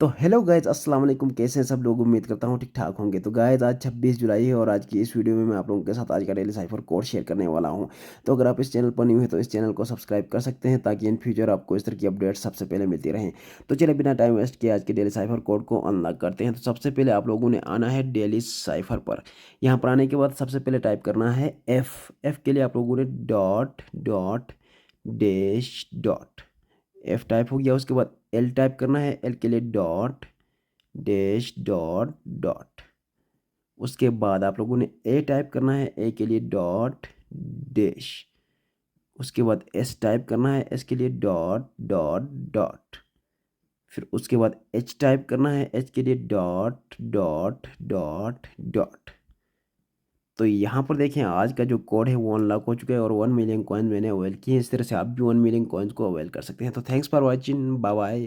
तो hello guys अस्सलाम वालेकुम, कैसे हैं सब लोग। उम्मीद करता हूँ ठीक ठाक होंगे। तो गाइज आज 26 जुलाई है और आज की इस वीडियो में मैं आप लोगों के साथ आज का डेली साइफर कोड शेयर करने वाला हूँ। तो अगर आप इस चैनल पर न्यू हैं तो इस चैनल को सब्सक्राइब कर सकते हैं ताकि इन फ्यूचर आपको इस तरह की अपडेट्स सबसे पहले मिलती रहें। तो चलिए बिना टाइम वेस्ट किए आज के डेली साइफर कोड को अनलॉक करते हैं। तो सबसे पहले आप लोगों ने आना है डेली साइफर पर। यहाँ पर आने के बाद सबसे पहले टाइप करना है एफ के लिए आप लोगों ने dot dot dash dot F type हो गया। उसके बाद एल टाइप करना है, एल के लिए डॉट डैश डॉट डॉट। उसके बाद आप लोगों ने ए टाइप करना है, ए के लिए डॉट डैश। उसके बाद एस टाइप करना है, एस के लिए डॉट डॉट डॉट। फिर उसके बाद एच टाइप करना है, एच के लिए डॉट डॉट डॉट डॉट। तो यहाँ पर देखें आज का जो कोड है वो अनलॉक हो चुका है और 1 मिलियन कॉइन मैंने अवेल किए हैं। इस तरह से आप भी 1 मिलियन कॉइन्स को अवेल कर सकते हैं। तो thanks for watching, bye bye.